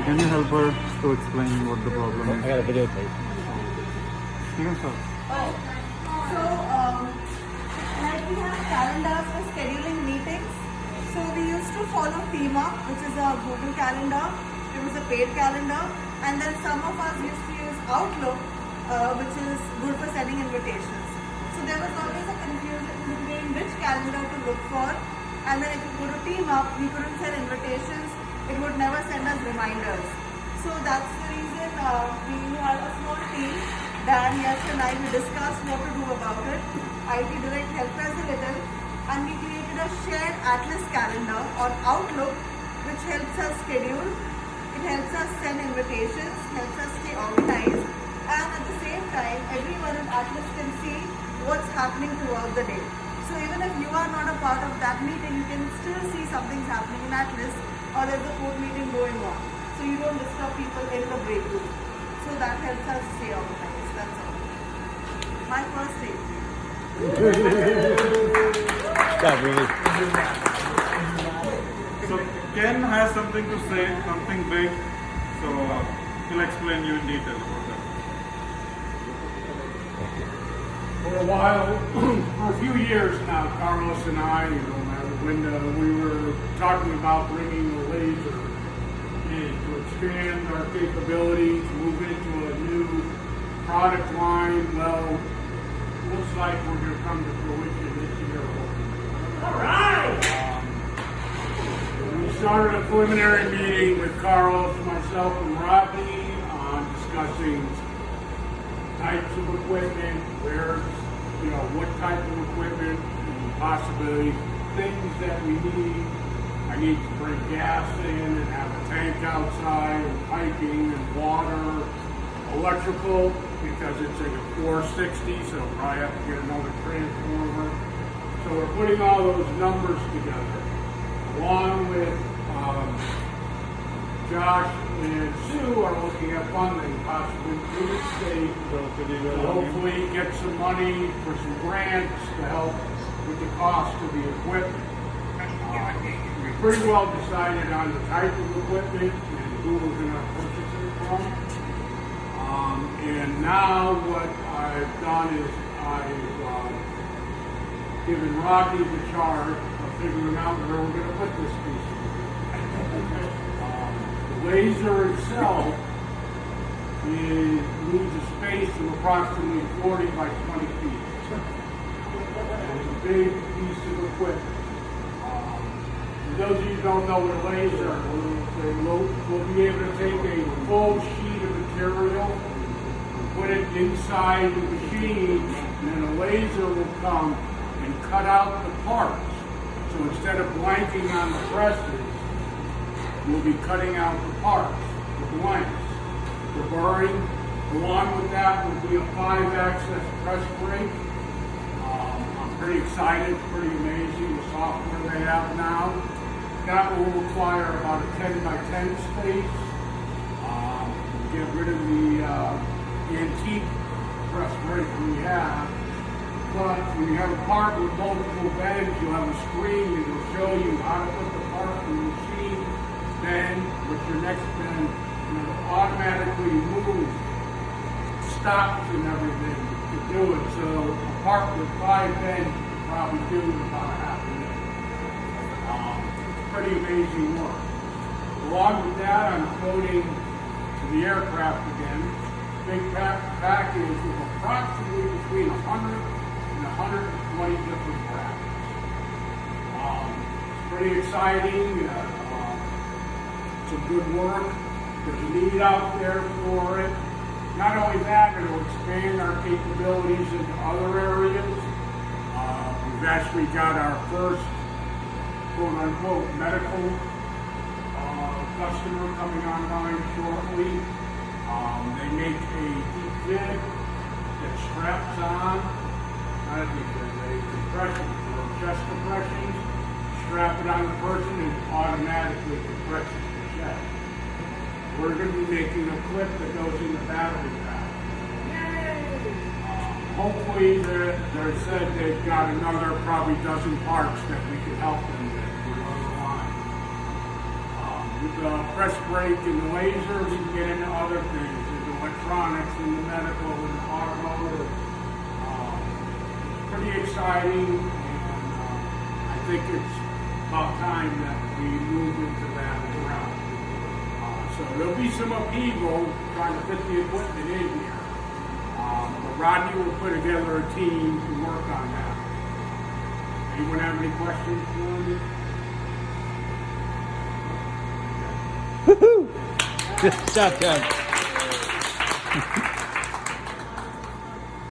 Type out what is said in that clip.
Can you help her to explain what the problem I is? got a videotape. You can start. So, like we have calendars for scheduling meetings. So we used to follow Teama, which is a Google calendar. It was a paid calendar. And then some of us used to use Outlook, which is good for sending invitations. So there was always a confusion between which calendar to look for. And then if you go to Teama, we couldn't send invitations. It would never send us reminders. So that's the reason we had a small team. Dan, Yash and I, we discussed what to do about it. IT Direct helped us a little and we created a shared Atlas calendar on Outlook which helps us schedule, it helps us send invitations, helps us stay organized, and at the same time everyone in Atlas can see what's happening throughout the day. So even if you are not a part of that meeting, you can still see something's happening in Atlas or there's a code meeting going on. So you don't disturb people in the break room. So that helps us stay organized. That's all. My first day. Stop, really. So Ken has something to say, something big. So he'll explain you in detail about that. For a while, for a few years now, Carlos and I, Linda, we were talking about bringing a laser in to expand our capabilities, move into a new product line. Well, looks like we're going to come to fruition this year. All right. We started a preliminary meeting with Carlos, myself, and Rodney on discussing types of equipment, where, what type of equipment, and possibly things that we need. I need to bring gas in and have a tank outside, and piping and water, electrical, because it's a 460, so we'll probably have to get another transformer. So we're putting all those numbers together, along with Josh and Sue are looking at funding, possibly through the state, to hopefully get some money for some grants to help with the cost of the equipment. We pretty well decided on the type of equipment and who we're going to purchase it from. And now what I've done is I've given Rodney the charge of figuring out where we're going to put this piece of the laser itself needs a space of approximately 40 by 20 feet. And it's a big piece of equipment. For those of you who don't know what a laser is, we'll be able to take a full sheet of material, put it inside the machine, and then a laser will come and cut out the parts. So instead of blanking on the presses, we'll be cutting out the parts, the blanks, the burring. Along with that will be a 5-axis press brake. I'm pretty excited, pretty amazing, the software they have now. That will require about a 10 by 10 space. Get rid of the antique press brake we have. But when you have a part with multiple bends, you'll have a screen that will show you how to put the part in the machine. Then, with your next bend, it'll automatically move stops and everything to do it. So a part with 5 bends, you could probably do in about a half a minute. Pretty amazing work. Along with that, I'm quoting to the aircraft again. Big package with approximately between 100 and 120 different brackets. It's pretty exciting. Some good work. There's a need out there for it. Not only that, it will expand our capabilities into other areas. We've actually got our first quote-unquote medical customer coming online shortly. They make a deep fib that straps on, not a deep fib, a compression for chest compressions. Strap it on the person and automatically compresses the chest. We're going to be making a clip that goes in the battery pack. Hopefully, they said they've got another probably dozen parts that we can help them with. with the press brake and the laser, we can get into other things, there's electronics and the medical and the automotive. It's pretty exciting, and I think it's about time that we move into that as well. So there'll be some upheaval trying to fit the equipment in here. But Rodney will put together a team to work on that. Anyone have any questions for me? Woohoo! Good job, Ken.